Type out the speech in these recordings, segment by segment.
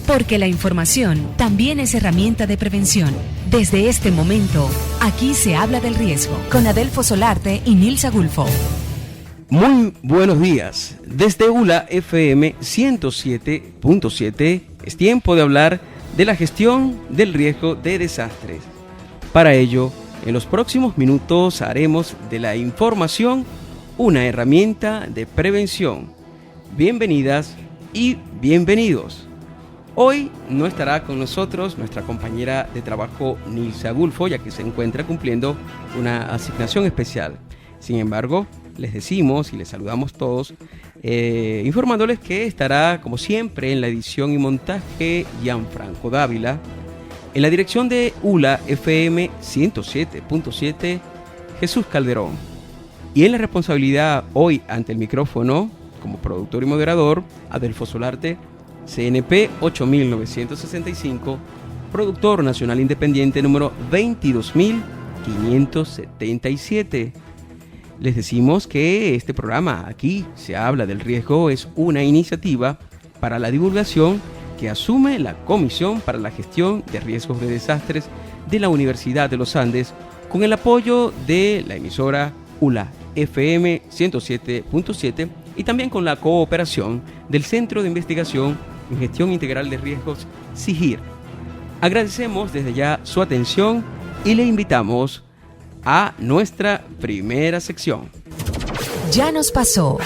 porque la información también es herramienta de prevención. Desde este momento, aquí se habla del riesgo, con Adelfo Solarte y Nilsa Gulfo. Muy buenos días. Desde ULA FM 107.7 es tiempo de hablar de la gestión del riesgo de desastres. Para ello, en los próximos minutos haremos de la información una herramienta de prevención. Bienvenidas y bienvenidos. Hoy no estará con nosotros nuestra compañera de trabajo Nilsa Gulfo, ya que se encuentra cumpliendo una asignación especial. Sin embargo, les decimos y les saludamos todos, informándoles que estará, como siempre, en la edición y montaje Gianfranco Dávila, en la dirección de ULA FM 107.7 Jesús Calderón, y en la responsabilidad hoy ante el micrófono, como productor y moderador, Adelfo Solarte, CNP 8965, productor nacional independiente número 22577. Les decimos que este programa, aquí se habla del riesgo, es una iniciativa para la divulgación que asume la Comisión para la Gestión de Riesgos de Desastres de la Universidad de los Andes, con el apoyo de la emisora ULA FM 107.7 y también con la cooperación del Centro de Investigación en Gestión Integral de Riesgos, CIGIR. Agradecemos desde ya su atención y le invitamos a nuestra primera sección. Ya nos pasó.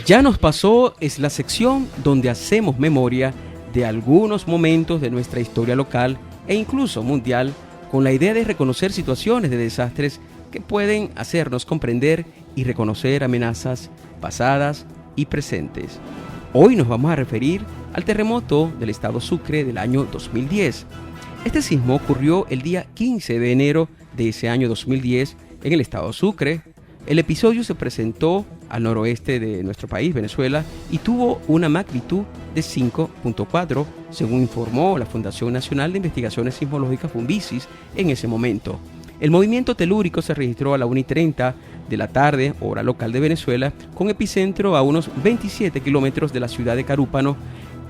Ya nos pasó es la sección donde hacemos memoria de algunos momentos de nuestra historia local e incluso mundial, con la idea de reconocer situaciones de desastres que pueden hacernos comprender y reconocer amenazas pasadas y presentes. Hoy nos vamos a referir al terremoto del estado Sucre del año 2010. Este sismo ocurrió el día 15 de enero de ese año 2010 en el estado Sucre. El episodio se presentó al noroeste de nuestro país, Venezuela, y tuvo una magnitud de 5.4, según informó la Fundación Nacional de Investigaciones Sismológicas Funvisis en ese momento. El movimiento telúrico se registró a la 1:30 de la tarde, hora local de Venezuela, con epicentro a unos 27 kilómetros de la ciudad de Carúpano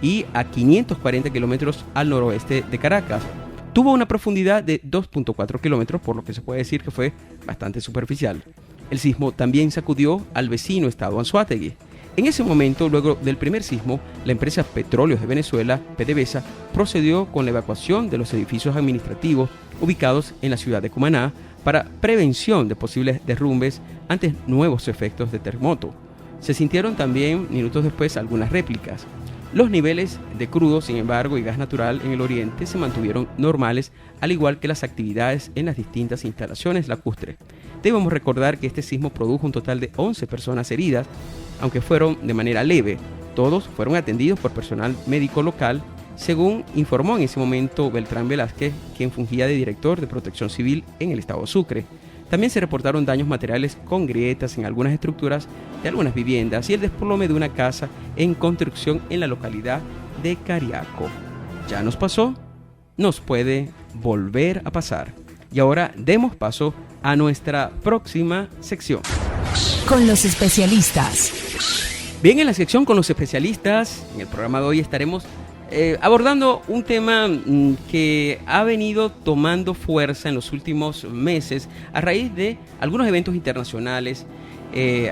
y a 540 kilómetros al noroeste de Caracas. Tuvo una profundidad de 2.4 kilómetros, por lo que se puede decir que fue bastante superficial. El sismo también sacudió al vecino estado Anzoátegui. En ese momento, luego del primer sismo, la empresa Petróleos de Venezuela, PDVSA, procedió con la evacuación de los edificios administrativos ubicados en la ciudad de Cumaná para prevención de posibles derrumbes ante nuevos efectos de terremoto. Se sintieron también, minutos después, algunas réplicas. Los niveles de crudo, sin embargo, y gas natural en el oriente se mantuvieron normales, al igual que las actividades en las distintas instalaciones lacustres. Debemos recordar que este sismo produjo un total de 11 personas heridas, aunque fueron de manera leve. Todos fueron atendidos por personal médico local, según informó en ese momento Beltrán Velázquez, quien fungía de director de Protección Civil en el estado Sucre. También se reportaron daños materiales con grietas en algunas estructuras de algunas viviendas y el desplome de una casa en construcción en la localidad de Cariaco. Ya nos pasó, nos puede volver a pasar. Y ahora demos paso a nuestra próxima sección. Con los especialistas. Bien, en la sección con los especialistas, en el programa de hoy estaremos abordando un tema que ha venido tomando fuerza en los últimos meses a raíz de algunos eventos internacionales,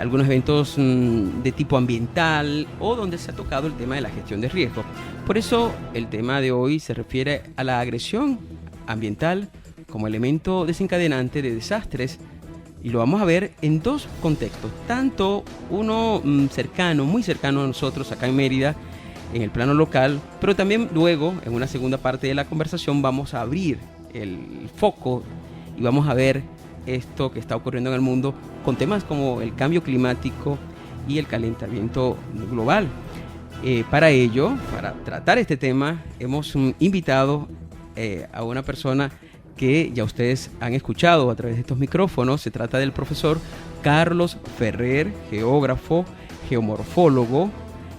algunos eventos de tipo ambiental o donde se ha tocado el tema de la gestión de riesgo. Por eso el tema de hoy se refiere a la agresión ambiental como elemento desencadenante de desastres, y lo vamos a ver en dos contextos, tanto uno cercano, muy cercano a nosotros acá en Mérida, en el plano local, pero también luego, en una segunda parte de la conversación, vamos a abrir el foco y vamos a ver esto que está ocurriendo en el mundo con temas como el cambio climático y el calentamiento global. Para ello, para tratar este tema, hemos invitado a una persona que ya ustedes han escuchado a través de estos micrófonos. Se trata del profesor Carlos Ferrer, geógrafo, geomorfólogo.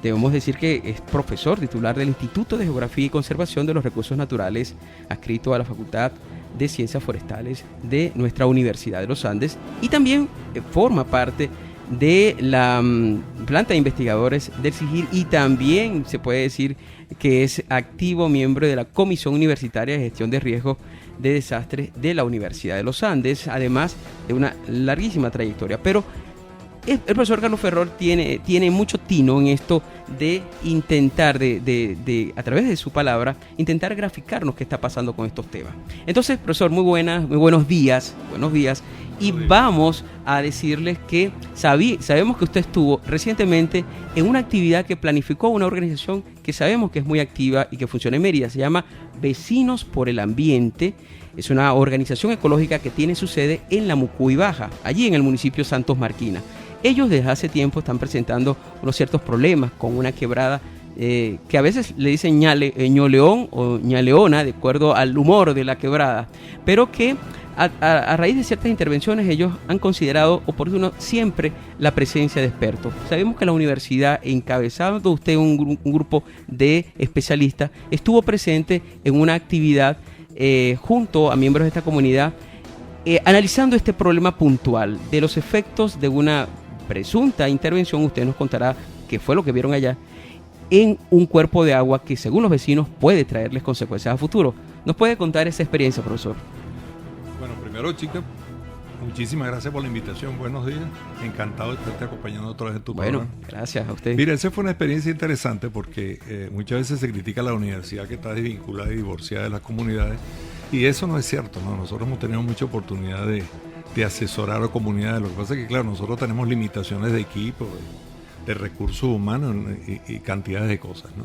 Debemos decir que es profesor titular del Instituto de Geografía y Conservación de los Recursos Naturales, adscrito a la Facultad de Ciencias Forestales de nuestra Universidad de los Andes, y también forma parte de la planta de investigadores del SIGIR y también se puede decir que es activo miembro de la Comisión Universitaria de Gestión de Riesgos de Desastres de la Universidad de los Andes, además de una larguísima trayectoria. Pero el profesor Carlos Ferrol tiene mucho tino en esto de intentar, de a través de su palabra, intentar graficarnos qué está pasando con estos temas. Entonces, profesor, muy buenos días, y vamos a decirles que sabemos que usted estuvo recientemente en una actividad que planificó una organización que sabemos que es muy activa y que funciona en Mérida, se llama Vecinos por el Ambiente. Es una organización ecológica que tiene su sede en la Mucuy Baja, allí en el municipio Santos Marquina. Ellos desde hace tiempo están presentando unos ciertos problemas con una quebrada que a veces le dicen ñoleón o ñaleona, de acuerdo al humor de la quebrada, pero que a raíz de ciertas intervenciones ellos han considerado oportuno siempre la presencia de expertos. Sabemos que la universidad, encabezando usted un grupo de especialistas, estuvo presente en una actividad junto a miembros de esta comunidad, analizando este problema puntual de los efectos de una presunta intervención. Usted nos contará qué fue lo que vieron allá en un cuerpo de agua que, según los vecinos, puede traerles consecuencias a futuro. ¿Nos puede contar esa experiencia, profesor? Bueno, primero, chica, muchísimas gracias por la invitación. Buenos días. Encantado de estarte acompañando otra vez en tu programa. Bueno, gracias a usted. Mira, esa fue una experiencia interesante porque muchas veces se critica a la universidad que está desvinculada y divorciada de las comunidades. Y eso no es cierto, ¿no? Nosotros hemos tenido mucha oportunidad de asesorar a comunidades. Lo que pasa es que, claro, nosotros tenemos limitaciones de equipo, de recursos humanos y cantidades de cosas, ¿no?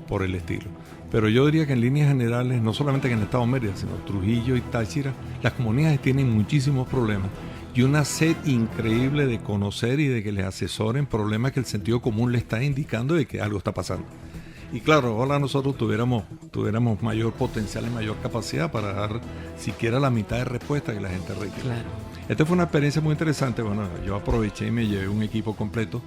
Por el estilo. Pero yo diría que en líneas generales, no solamente en el estado de Mérida, sino Trujillo y Táchira, las comunidades tienen muchísimos problemas y una sed increíble de conocer y de que les asesoren problemas que el sentido común les está indicando de que algo está pasando. Y claro, ojalá nosotros tuviéramos mayor potencial y mayor capacidad para dar siquiera la mitad de respuesta que la gente requiere. Claro. Esta fue una experiencia muy interesante. Bueno, yo aproveché y me llevé un equipo completo.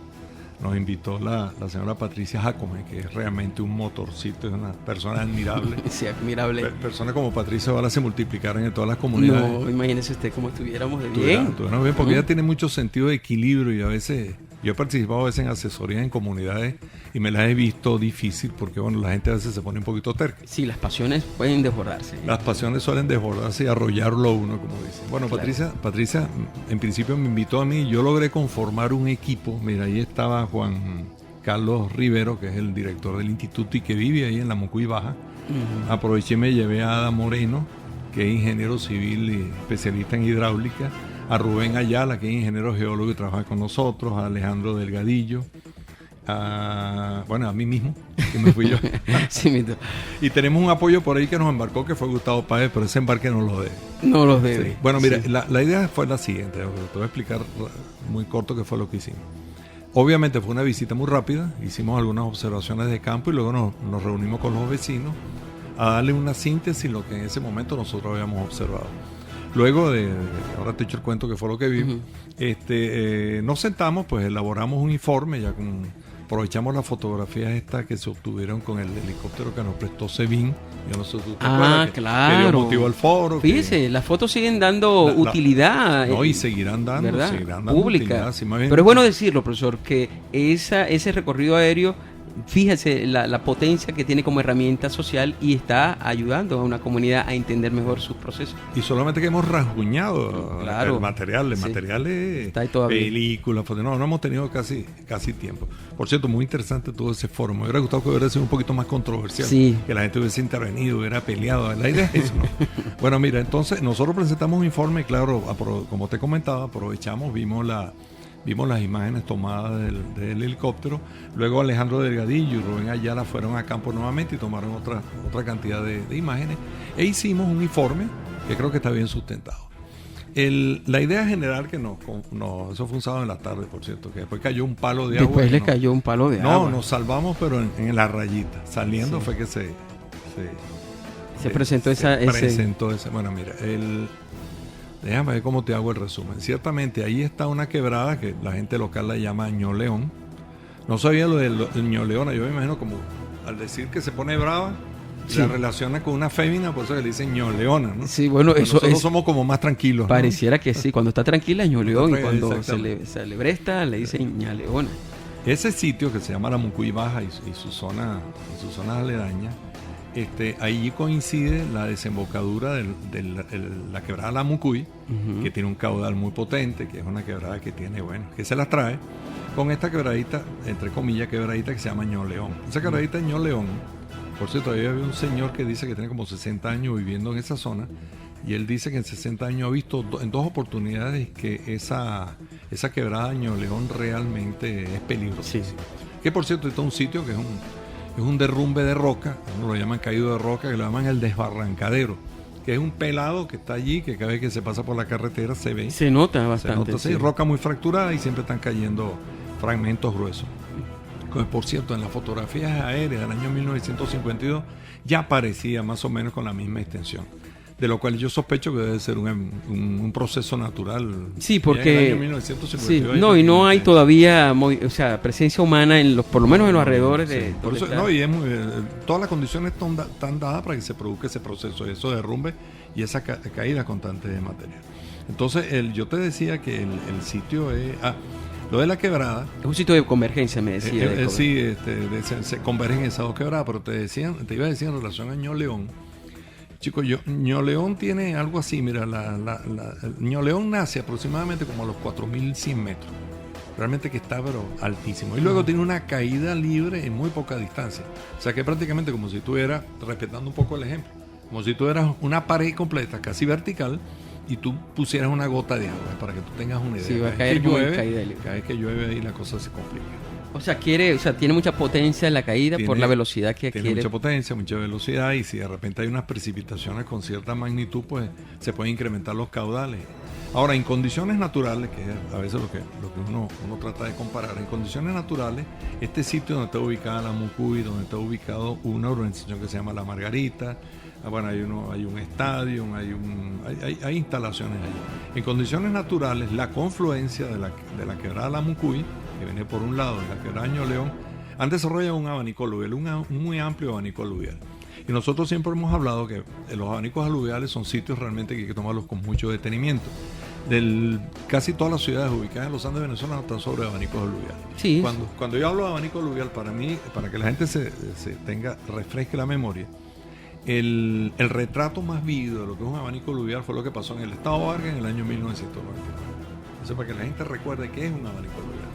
Nos invitó la señora Patricia Jacome, que es realmente un motorcito, es una persona admirable. Sí, admirable. Personas como Patricia ahora se multiplicaron en todas las comunidades. No, imagínese usted cómo estuviéramos de bien. Estuviéramos bien, porque ella tiene mucho sentido de equilibrio y a veces, yo he participado a veces en asesorías en comunidades y me las he visto difícil porque, bueno, la gente a veces se pone un poquito terca. Sí, las pasiones pueden desbordarse. Las pasiones suelen desbordarse y arrollarlo a uno, como dicen. Bueno, claro. Patricia en principio me invitó a mí y yo logré conformar un equipo. Mira, ahí estaba Juan Carlos Rivero, que es el director del instituto y que vive ahí en la Mucuy Baja. Uh-huh. Aproveché y me llevé a Ada Moreno, que es ingeniero civil y especialista en hidráulica, a Rubén Ayala, que es ingeniero geólogo y trabaja con nosotros, a Alejandro Delgadillo, a mí mismo, que me fui yo. Sí, y tenemos un apoyo por ahí que nos embarcó, que fue Gustavo Páez, pero ese embarque no lo debe. No los debe. Sí. Bueno, mira, sí. La idea fue la siguiente, te voy a explicar muy corto qué fue lo que hicimos. Obviamente fue una visita muy rápida, hicimos algunas observaciones de campo y luego nos reunimos con los vecinos a darle una síntesis de lo que en ese momento nosotros habíamos observado. Luego ahora te echo el cuento que fue lo que vimos, uh-huh. Nos sentamos, pues elaboramos un informe, aprovechamos las fotografías estas que se obtuvieron con el helicóptero que nos prestó SEBIN. Yo no sé si tú te acuerdas, claro. Que dio motivo al foro. Fíjese, las fotos siguen dando utilidad. No, y seguirán dando pública. Utilidad. Si más bien, pero es bueno decirlo, profesor, que ese recorrido aéreo, fíjese la potencia que tiene como herramienta social y está ayudando a una comunidad a entender mejor sus procesos. Y solamente que hemos rasguñado claro. el material, está ahí todavía. Películas, no hemos tenido casi tiempo. Por cierto, muy interesante todo ese foro. Me hubiera gustado que hubiera sido un poquito más controversial, sí. Que la gente hubiese intervenido, hubiera peleado. La idea es eso, ¿no? Bueno, mira, entonces nosotros presentamos un informe, claro, como te comentaba, aprovechamos, vimos las imágenes tomadas del helicóptero. Luego Alejandro Delgadillo y Rubén Ayala fueron a campo nuevamente y tomaron otra cantidad de imágenes e hicimos un informe que creo que está bien sustentado. La idea general que eso fue un sábado en la tarde, por cierto, que después cayó un palo de agua. Después le cayó un palo de agua. No, nos salvamos, pero en la rayita. Saliendo sí. Fue que se presentó ese. Bueno, mira, déjame ver cómo te hago el resumen. Ciertamente ahí está una quebrada que la gente local la llama Ñoleón. No sabía lo del Ñoleona, yo me imagino como al decir que se pone brava, La relaciona con una fémina, por eso le dicen ñoleona, ¿no? Sí, bueno, eso nosotros somos como más tranquilos, ¿no? Pareciera que sí, cuando está tranquila es ñoleón y cuando se le bresta le dicen ñaleona. Ese sitio que se llama la Mucuy Baja y sus zonas aledañas, ahí coincide la desembocadura de la quebrada La Mucuy, que tiene un caudal muy potente, que es una quebrada que tiene, que se las trae, con esta quebradita, entre comillas, quebradita que se llama Ñoleón. Esa quebradita de Ñoleón, por cierto, ahí había un señor que dice que tiene como 60 años viviendo en esa zona, y él dice que en 60 años ha visto en 2 oportunidades que esa quebrada Ñoleón realmente es peligrosa. Sí. Que por cierto, está un sitio que es un derrumbe de roca, uno lo llaman caído de roca, que lo llaman el desbarrancadero, que es un pelado que está allí, que cada vez que se pasa por la carretera se ve. Se nota bastante. Sí, roca muy fracturada y siempre están cayendo fragmentos gruesos. Por cierto, en las fotografías aéreas del año 1952 ya aparecía más o menos con la misma extensión. De lo cual yo sospecho que debe ser un proceso natural. Sí, porque... En el año 1952, sí, no, y no hay todavía presencia humana por lo menos en los alrededores de... Por eso, todas las condiciones están dadas para que se produzca ese proceso, esos derrumbes y esa caída constante de material. Entonces, yo te decía que el sitio es... lo de la quebrada... Es un sitio de convergencia, me decía. Sí, se convergen esas 2 quebradas, pero te iba a decir en relación a Ñoleón. Chicos, Ñoleón tiene algo así, mira, Ñoleón nace aproximadamente como a los 4.100 metros. Realmente que está, pero altísimo. Y luego tiene una caída libre en muy poca distancia. O sea que prácticamente como si tuvieras, respetando un poco el ejemplo, como si tuvieras una pared completa, casi vertical, y tú pusieras una gota de agua, para que tú tengas una idea. Sí, va a caer cada vez que llueve ahí la cosa se complica. O sea, tiene mucha potencia en la caída por la velocidad que adquiere. Tiene mucha potencia, mucha velocidad, y si de repente hay unas precipitaciones con cierta magnitud, pues se pueden incrementar los caudales. Ahora, en condiciones naturales, que es a veces lo que uno trata de comparar, en condiciones naturales, este sitio donde está ubicada la Mucuy, donde está ubicado una urbanización que se llama La Margarita, hay un estadio, hay instalaciones allí. En condiciones naturales, la confluencia de la quebrada La Mucuy, que viene por un lado de la quebrada Ñoleón, han desarrollado un abanico aluvial, un muy amplio abanico aluvial. Y nosotros siempre hemos hablado que los abanicos aluviales son sitios realmente que hay que tomarlos con mucho detenimiento. Casi todas las ciudades ubicadas en los Andes venezolanos están sobre abanicos aluviales. Sí. Cuando yo hablo de abanico aluvial, para mí, para que la gente refresque la memoria, el retrato más vívido de lo que es un abanico aluvial fue lo que pasó en el Estado Vargas en el año 1999. Eso para que la gente recuerde qué es un abanico aluvial.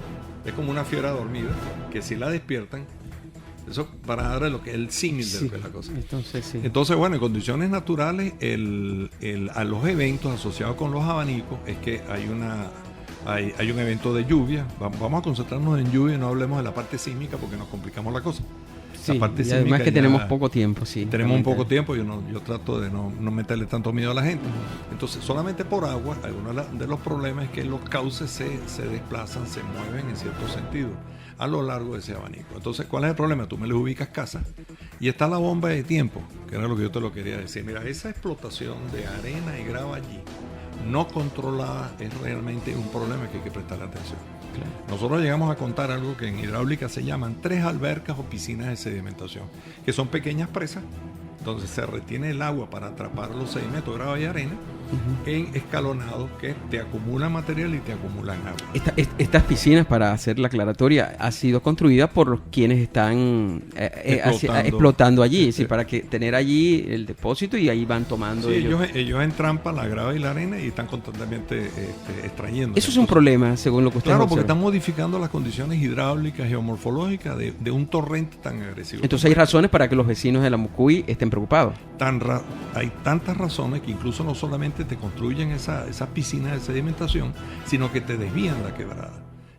Es como una fiera dormida, que si la despiertan, eso para darle lo que es el símil de lo que es la cosa. Entonces, bueno, en condiciones naturales, a los eventos asociados con los abanicos es que hay un evento de lluvia. Vamos a concentrarnos en lluvia y no hablemos de la parte sísmica porque nos complicamos la cosa. Sí, y además que tenemos poco tiempo, sí. Tenemos un poco tiempo, yo trato de no meterle tanto miedo a la gente. Entonces, solamente por agua, uno de los problemas es que los cauces se desplazan, se mueven en cierto sentido a lo largo de ese abanico. Entonces, ¿cuál es el problema? Tú me les ubicas casas y está la bomba de tiempo, que era lo que yo te lo quería decir. Mira, esa explotación de arena y grava allí, no controlada, es realmente un problema que hay que prestarle atención. Claro. Nosotros llegamos a contar algo que en hidráulica se llaman 3 albercas o piscinas de sedimentación, que son pequeñas presas donde se retiene el agua para atrapar los sedimentos, grava y arena, en escalonados que te acumulan material y te acumulan agua. Estas piscinas, para hacer la aclaratoria, ha sido construida por quienes están explotando allí, sí, para que tener allí el depósito y ahí van tomando. Sí, ellos entrampan la grava y la arena y están constantemente extrayendo. Eso es un problema, según lo que ustedes observan. Porque están modificando las condiciones hidráulicas, geomorfológicas de un torrente tan agresivo. Entonces hay razones para que los vecinos de la Mucuy estén preocupados. Hay tantas razones que incluso no solamente te construyen esa piscina de sedimentación, sino que te desvían la quebrada.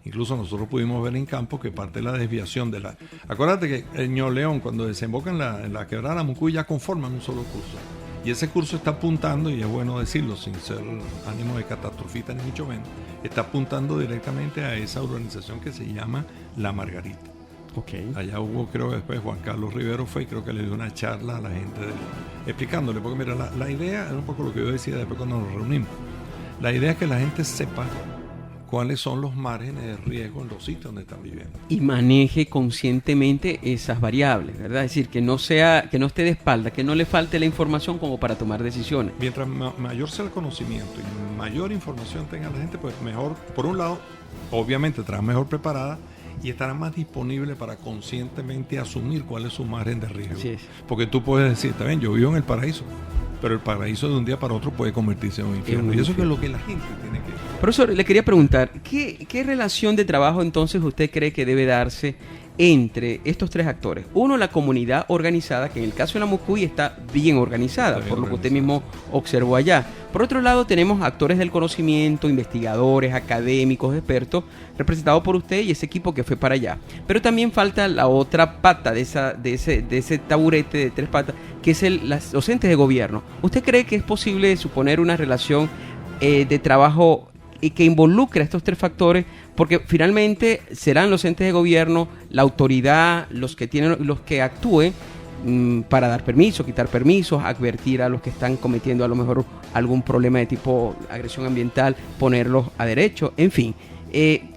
Incluso nosotros pudimos ver en campo que parte de la desviación de la... Acuérdate que el Ñoleón, cuando desemboca en la quebrada de la Mucuy, ya conforman un solo curso. Y ese curso está apuntando, y es bueno decirlo sin ser ánimo de catastrofista ni mucho menos, está apuntando directamente a esa urbanización que se llama La Margarita. Okay. Allá hubo, creo que después Juan Carlos Rivero fue y creo que le dio una charla a la gente explicándole, porque mira, la idea es un poco lo que yo decía después cuando nos reunimos. La idea es que la gente sepa cuáles son los márgenes de riesgo en los sitios donde están viviendo. Y maneje conscientemente esas variables, ¿verdad? Es decir, que no esté de espalda, que no le falte la información como para tomar decisiones. Mientras mayor sea el conocimiento y mayor información tenga la gente, pues mejor, por un lado, obviamente estará mejor preparada y estará más disponible para conscientemente asumir cuál es su margen de riesgo. Así es. Porque tú puedes decir, está bien, yo vivo en el paraíso, pero el paraíso de un día para otro puede convertirse en un infierno. Y eso es lo que la gente tiene que... Profesor, le quería preguntar, ¿qué relación de trabajo entonces usted cree que debe darse entre estos tres actores? Uno, la comunidad organizada, que en el caso de la Mucuy está bien organizada, por lo que usted mismo observó allá. Por otro lado, tenemos actores del conocimiento, investigadores, académicos, expertos, representados por usted y ese equipo que fue para allá. Pero también falta la otra pata de ese taburete de tres patas, que es los entes de gobierno. ¿Usted cree que es posible suponer una relación de trabajo que involucre a estos tres factores? Porque finalmente serán los entes de gobierno, la autoridad, los que actúen para dar permiso, quitar permisos, advertir a los que están cometiendo a lo mejor algún problema de tipo agresión ambiental, ponerlos a derecho, en fin.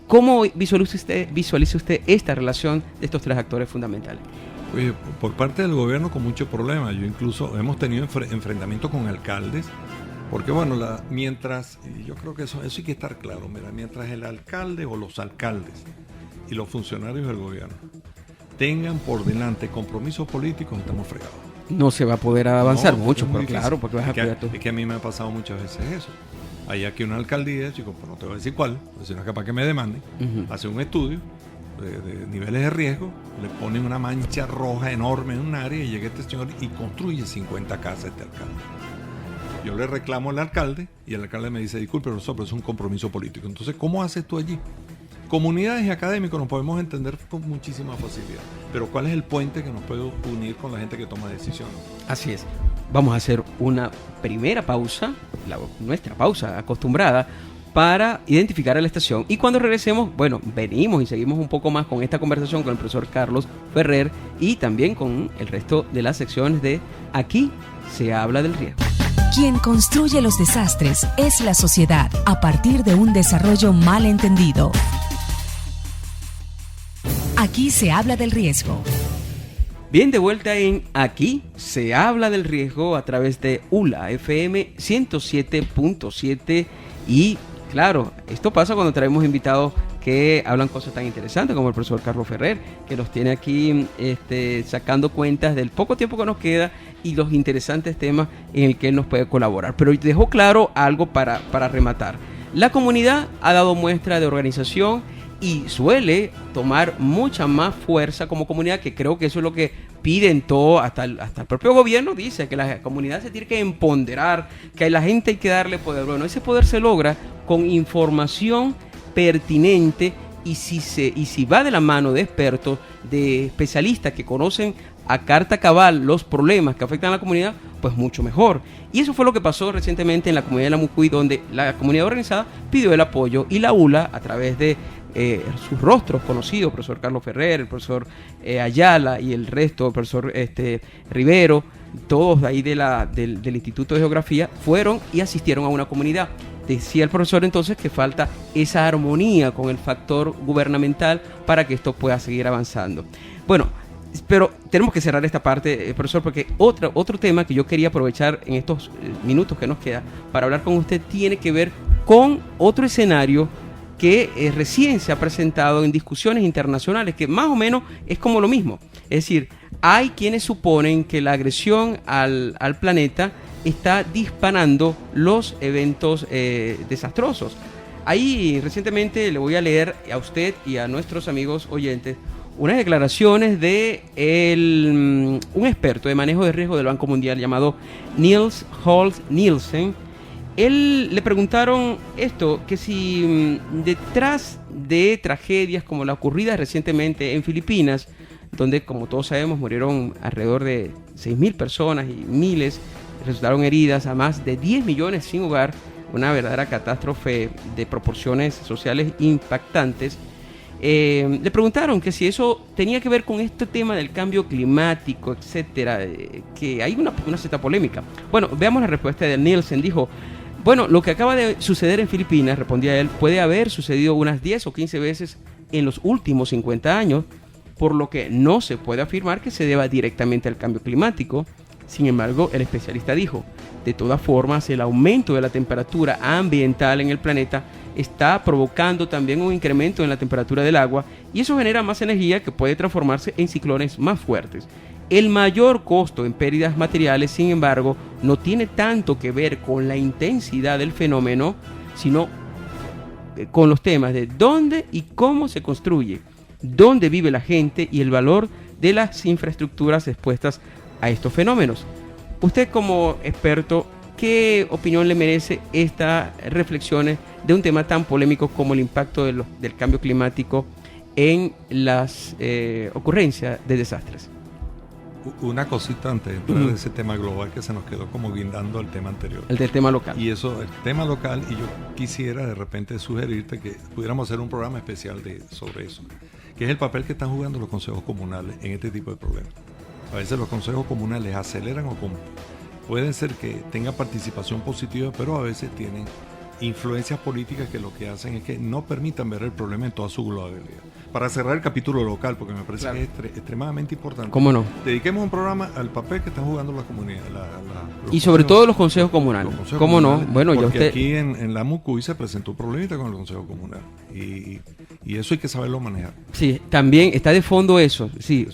¿Cómo visualiza usted esta relación de estos tres actores fundamentales? Oye, por parte del gobierno con muchos problemas. Yo incluso hemos tenido enfrentamientos con alcaldes. Porque bueno, yo creo que eso hay que estar claro, mira, mientras el alcalde o los alcaldes y los funcionarios del gobierno tengan por delante compromisos políticos, estamos fregados. No se va a poder avanzar mucho, pero claro, porque vas a cuidar tú. Es que a mí me ha pasado muchas veces eso. Hay aquí una alcaldía, chicos, pues no te voy a decir cuál, si no es capaz que me demanden, hace un estudio de niveles de riesgo, le ponen una mancha roja enorme en un área y llega este señor y construye 50 casas este alcalde. Yo le reclamo al alcalde y el alcalde me dice, disculpe, profesor, pero es un compromiso político. Entonces, ¿cómo haces tú allí? Comunidades y académicos nos podemos entender con muchísima facilidad, pero ¿cuál es el puente que nos puede unir con la gente que toma decisiones? Así es. Vamos a hacer una primera pausa, nuestra pausa acostumbrada, para identificar a la estación. Y cuando regresemos, bueno, venimos y seguimos un poco más con esta conversación con el profesor Carlos Ferrer y también con el resto de las secciones de Aquí se habla del riesgo. Quien construye los desastres es la sociedad a partir de un desarrollo mal entendido. Aquí se habla del riesgo. Bien, de vuelta en Aquí se habla del riesgo a través de ULA FM 107.7 y claro, esto pasa cuando traemos invitados que hablan cosas tan interesantes como el profesor Carlos Ferrer, que nos tiene aquí sacando cuentas del poco tiempo que nos queda y los interesantes temas en el que él nos puede colaborar. Pero dejó claro algo para rematar. La comunidad ha dado muestra de organización y suele tomar mucha más fuerza como comunidad, que creo que eso es lo que piden todo, hasta el propio gobierno dice que la comunidad se tiene que empoderar, que a la gente hay que darle poder. Bueno, ese poder se logra con información pertinente y si va de la mano de expertos, de especialistas que conocen a carta cabal los problemas que afectan a la comunidad, pues mucho mejor. Y eso fue lo que pasó recientemente en la comunidad de la Mucuy, donde la comunidad organizada pidió el apoyo y la ULA, a través de sus rostros conocidos, el profesor Carlos Ferrer, el profesor Ayala y el resto, el profesor Rivero, todos de ahí del Instituto de Geografía, fueron y asistieron a una comunidad. Decía el profesor entonces que falta esa armonía con el factor gubernamental para que esto pueda seguir avanzando. Bueno, pero tenemos que cerrar esta parte, profesor, porque otro tema que yo quería aprovechar en estos minutos que nos queda para hablar con usted tiene que ver con otro escenario que recién se ha presentado en discusiones internacionales, que más o menos es como lo mismo. Es decir, hay quienes suponen que la agresión al planeta está disparando los eventos desastrosos. Ahí recientemente le voy a leer a usted y a nuestros amigos oyentes unas declaraciones de un experto de manejo de riesgo del Banco Mundial llamado Niels Holst Nielsen. Él le preguntaron esto, que si detrás de tragedias como la ocurrida recientemente en Filipinas, donde como todos sabemos murieron alrededor de 6.000 personas y miles resultaron heridas, a más de 10 millones sin hogar, una verdadera catástrofe de proporciones sociales impactantes, le preguntaron que si eso tenía que ver con este tema del cambio climático, etcétera, que hay una cierta polémica. Bueno, veamos la respuesta de Nielsen. Dijo: Bueno, lo que acaba de suceder en Filipinas, respondía él, puede haber sucedido unas 10 o 15 veces en los últimos 50 años, por lo que no se puede afirmar que se deba directamente al cambio climático. Sin embargo, el especialista dijo, de todas formas, el aumento de la temperatura ambiental en el planeta está provocando también un incremento en la temperatura del agua y eso genera más energía que puede transformarse en ciclones más fuertes. El mayor costo en pérdidas materiales, sin embargo, no tiene tanto que ver con la intensidad del fenómeno, sino con los temas de dónde y cómo se construye, dónde vive la gente y el valor de las infraestructuras expuestas a estos fenómenos. Usted como experto, ¿qué opinión le merece estas reflexiones de un tema tan polémico como el impacto del cambio climático en las ocurrencias de desastres? Una cosita antes de entrar de ese tema global que se nos quedó como guindando al tema anterior. El del tema local. Y eso, el tema local, y yo quisiera de repente sugerirte que pudiéramos hacer un programa especial sobre eso, que es el papel que están jugando los consejos comunales en este tipo de problemas. A veces los consejos comunales aceleran o pueden ser que tengan participación positiva, pero a veces tienen influencias políticas que lo que hacen es que no permitan ver el problema en toda su globalidad. Para cerrar el capítulo local, porque me parece que es extremadamente importante. ¿Cómo no? Dediquemos un programa al papel que están jugando las comunidades. Y sobre todo los consejos comunales. ¿Cómo no? Bueno, porque ya usted... aquí en la Mucuy se presentó un problemita con el consejo comunal. Y eso hay que saberlo manejar. Sí, también está de fondo eso. Sí,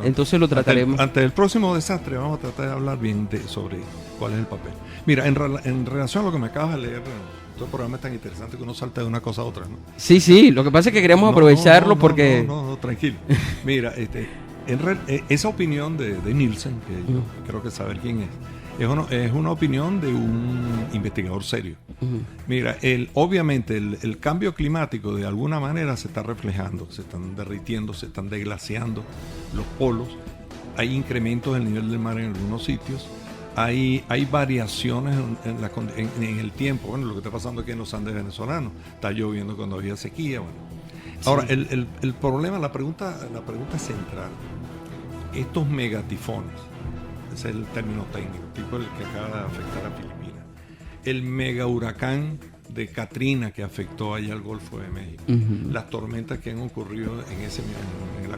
entonces lo trataremos. Ante el próximo desastre vamos a tratar de hablar bien sobre cuál es el papel. Mira, en relación a lo que me acabas de leer, este programa es tan interesante que uno salta de una cosa a otra, ¿no? Sí, lo que pasa es que queríamos aprovecharlo porque... No, tranquilo. Mira, esa opinión de Nielsen, que yo creo que saber quién es una opinión de un investigador serio. Mira, obviamente el cambio climático de alguna manera se está reflejando, se están derritiendo, se están deglaciando los polos, hay incrementos del nivel del mar en algunos sitios. Hay variaciones en el tiempo. Bueno, lo que está pasando aquí en los Andes venezolanos, está lloviendo cuando había sequía. Bueno. Ahora, sí. el problema, la pregunta central, estos megatifones, ese es el término técnico, tipo el que acaba de afectar a Filipinas, el mega huracán de Katrina que afectó allá al Golfo de México, las tormentas que han ocurrido en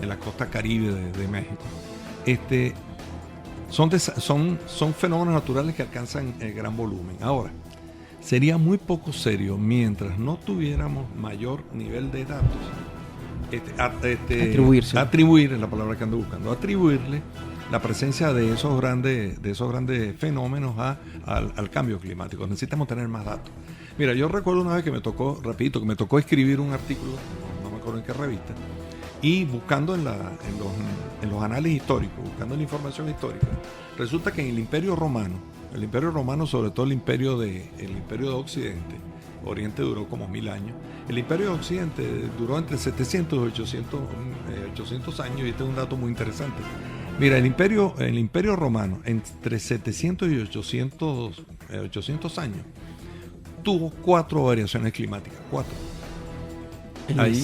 la costa caribe de México, son fenómenos naturales que alcanzan gran volumen. Ahora, sería muy poco serio mientras no tuviéramos mayor nivel de datos. Atribuir es la palabra que ando buscando. Atribuirle la presencia de esos grandes fenómenos al cambio climático. Necesitamos tener más datos. Mira, yo recuerdo una vez que me tocó escribir un artículo, no me acuerdo en qué revista, y buscando en los análisis históricos, buscando la información histórica, resulta que en el Imperio Romano, sobre todo el imperio de Occidente, Oriente duró como 1000 años, el Imperio de Occidente duró entre 700 y 800 años, y este es un dato muy interesante. Mira, el Imperio Romano, entre 700 y 800 años, tuvo 4 variaciones climáticas, 4. Ahí,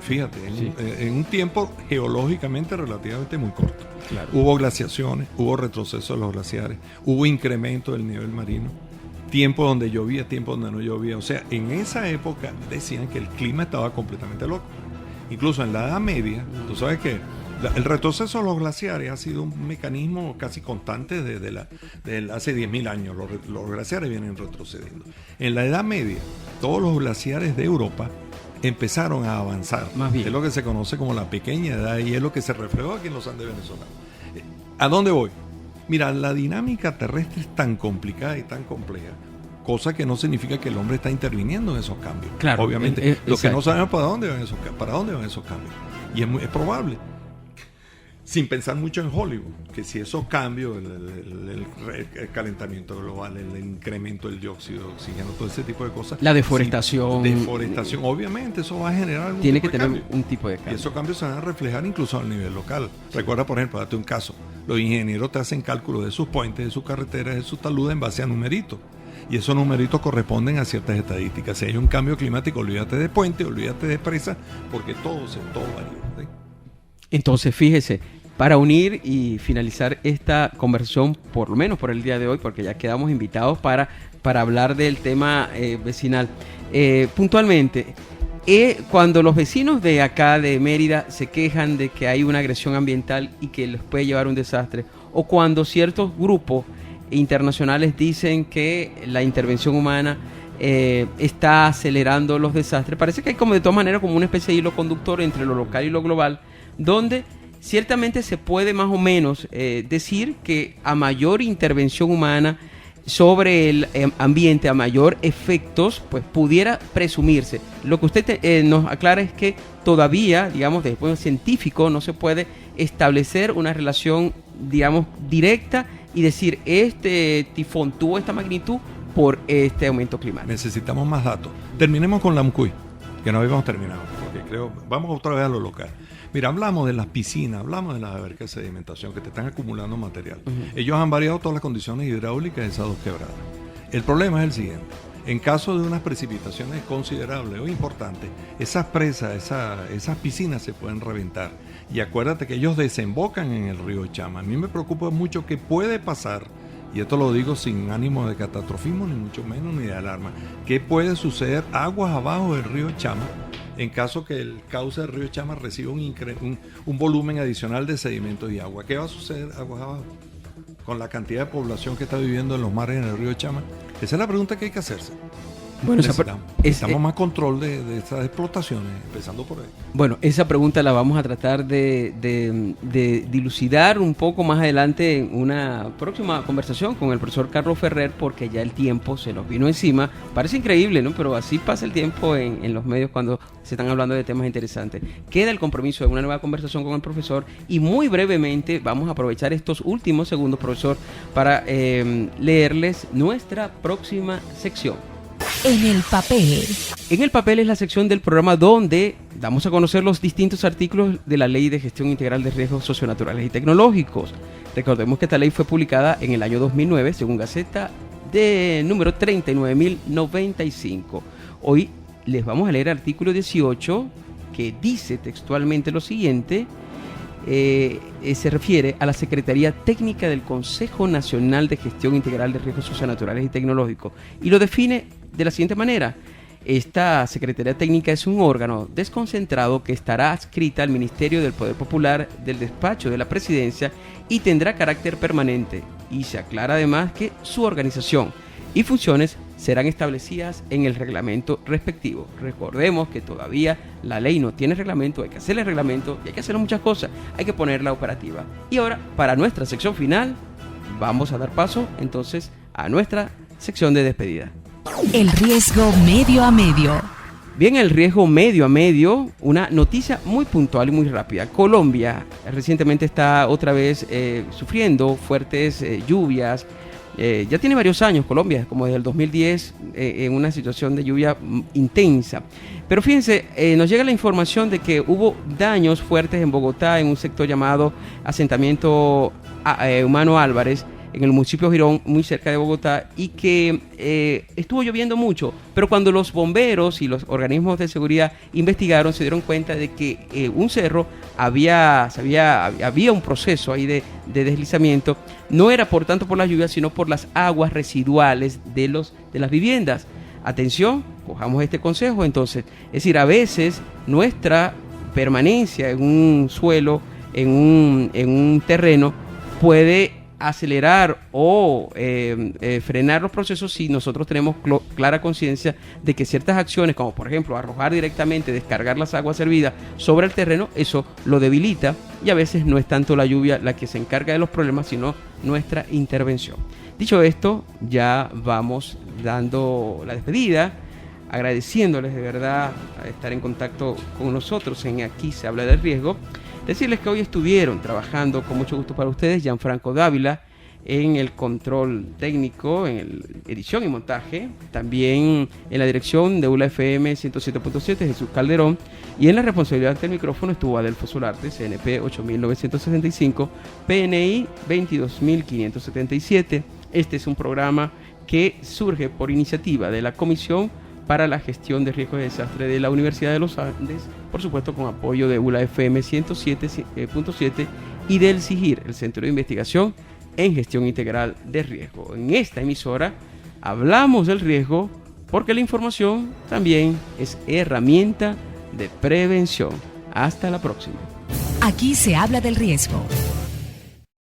fíjate, en un tiempo geológicamente relativamente muy corto. Claro. Hubo glaciaciones, hubo retroceso de los glaciares, hubo incremento del nivel marino, tiempo donde llovía, tiempo donde no llovía. O sea, en esa época decían que el clima estaba completamente loco. Incluso en la Edad Media, tú sabes que el retroceso de los glaciares ha sido un mecanismo casi constante desde hace 10.000 años. Los glaciares vienen retrocediendo. En la Edad Media, todos los glaciares de Europa empezaron a avanzar. Más bien. Es lo que se conoce como la pequeña edad y es lo que se reflejó aquí en los Andes venezolanos. ¿A dónde voy? Mira, la dinámica terrestre es tan complicada y tan compleja, cosa que no significa que el hombre está interviniendo en esos cambios. Claro, obviamente. Lo que no sabemos para dónde van esos cambios. Y es probable, sin pensar mucho en Hollywood, que si esos cambios, el calentamiento global, el incremento del dióxido de oxígeno, todo ese tipo de cosas. La deforestación. Obviamente, eso va a generar algún tiene que tener un tipo de cambio. Y esos cambios se van a reflejar incluso a nivel local. Sí. Recuerda, por ejemplo, date un caso. Los ingenieros te hacen cálculos de sus puentes, de sus carreteras, de sus taludes en base a numeritos. Y esos numeritos corresponden a ciertas estadísticas. Si hay un cambio climático, olvídate de puente, olvídate de presa, porque todo varía. ¿Sí? Entonces, fíjese, para unir y finalizar esta conversación, por lo menos por el día de hoy, porque ya quedamos invitados para hablar del tema vecinal. Puntualmente, cuando los vecinos de acá de Mérida se quejan de que hay una agresión ambiental y que les puede llevar a un desastre, o cuando ciertos grupos internacionales dicen que la intervención humana está acelerando los desastres, parece que hay como de todas maneras como una especie de hilo conductor entre lo local y lo global, donde ciertamente se puede más o menos decir que a mayor intervención humana sobre el ambiente, a mayor efectos, pues pudiera presumirse. Lo que usted nos aclara es que todavía, digamos, desde el punto científico, no se puede establecer una relación, digamos, directa y decir, este tifón tuvo esta magnitud por este aumento climático. Necesitamos más datos. Terminemos con Lamcuy, que no habíamos terminado, porque creo, vamos otra vez a lo local. Mira, hablamos de las piscinas, hablamos de las albercas de sedimentación que te están acumulando material. Ellos han variado todas las condiciones hidráulicas de esas dos quebradas. El problema es el siguiente. En caso de unas precipitaciones considerables o importantes, esas presas, esas piscinas se pueden reventar. Y acuérdate que ellos desembocan en el río Chama. A mí me preocupa mucho que puede pasar, y esto lo digo sin ánimo de catastrofismo, ni mucho menos, ni de alarma, que puede suceder aguas abajo del río Chama en caso que el cauce del río Chama reciba un volumen adicional de sedimentos y agua. ¿Qué va a suceder aguas abajo con la cantidad de población que está viviendo en los mares en el río Chama? Esa es la pregunta que hay que hacerse. Bueno, necesitamos más control de estas explotaciones, empezando por ahí. Bueno, esa pregunta la vamos a tratar de dilucidar un poco más adelante en una próxima conversación con el profesor Carlos Ferrer, porque ya el tiempo se nos vino encima. Parece increíble, ¿no? Pero así pasa el tiempo en los medios cuando se están hablando de temas interesantes. Queda el compromiso de una nueva conversación con el profesor y muy brevemente vamos a aprovechar estos últimos segundos, profesor, para leerles nuestra próxima sección. En el papel. En el papel es la sección del programa donde damos a conocer los distintos artículos de la Ley de Gestión Integral de Riesgos Socionaturales y Tecnológicos. Recordemos que esta ley fue publicada en el año 2009, según Gaceta de número 39.095. Hoy les vamos a leer el artículo 18, que dice textualmente lo siguiente. Se refiere a la Secretaría Técnica del Consejo Nacional de Gestión Integral de Riesgos Socionaturales y Tecnológicos, y lo define de la siguiente manera. Esta Secretaría Técnica es un órgano desconcentrado que estará adscrita al Ministerio del Poder Popular del Despacho de la Presidencia y tendrá carácter permanente, y se aclara además que su organización y funciones serán establecidas en el reglamento respectivo. Recordemos que todavía la ley no tiene reglamento, hay que hacerle reglamento y hay que hacer muchas cosas, hay que ponerla operativa. Y ahora, para nuestra sección final, vamos a dar paso entonces a nuestra sección de despedida. El riesgo medio a medio. Bien, el riesgo medio a medio, una noticia muy puntual y muy rápida. Colombia recientemente está otra vez sufriendo fuertes lluvias. Ya tiene varios años Colombia, como desde el 2010, en una situación de lluvia intensa. Pero fíjense, nos llega la información de que hubo daños fuertes en Bogotá, en un sector llamado Asentamiento Humano Álvarez, en el municipio de Girón, muy cerca de Bogotá, y que estuvo lloviendo mucho, pero cuando los bomberos y los organismos de seguridad investigaron, se dieron cuenta de que un cerro había un proceso ahí de deslizamiento. No era por tanto por la lluvia, sino por las aguas residuales de las viviendas. Atención, cojamos este consejo entonces. Es decir, a veces nuestra permanencia en un suelo, en un terreno, puede acelerar o frenar los procesos si nosotros tenemos clara conciencia de que ciertas acciones, como por ejemplo arrojar directamente, descargar las aguas servidas sobre el terreno, eso lo debilita, y a veces no es tanto la lluvia la que se encarga de los problemas, sino nuestra intervención. Dicho esto, ya vamos dando la despedida, agradeciéndoles de verdad a estar en contacto con nosotros en Aquí se habla del riesgo. Decirles que hoy estuvieron trabajando con mucho gusto para ustedes Gianfranco Dávila en el control técnico, en edición y montaje, también en la dirección de ULA FM 107.7 Jesús Calderón, y en la responsabilidad del micrófono estuvo Adelfo Solarte, CNP 8965, PNI 22577. Este es un programa que surge por iniciativa de la Comisión para la Gestión de Riesgos de Desastre de la Universidad de los Andes, por supuesto con apoyo de ULA FM 107.7 y del CIGIR, el Centro de Investigación en Gestión Integral de Riesgo. En esta emisora hablamos del riesgo porque la información también es herramienta de prevención. Hasta la próxima. Aquí se habla del riesgo.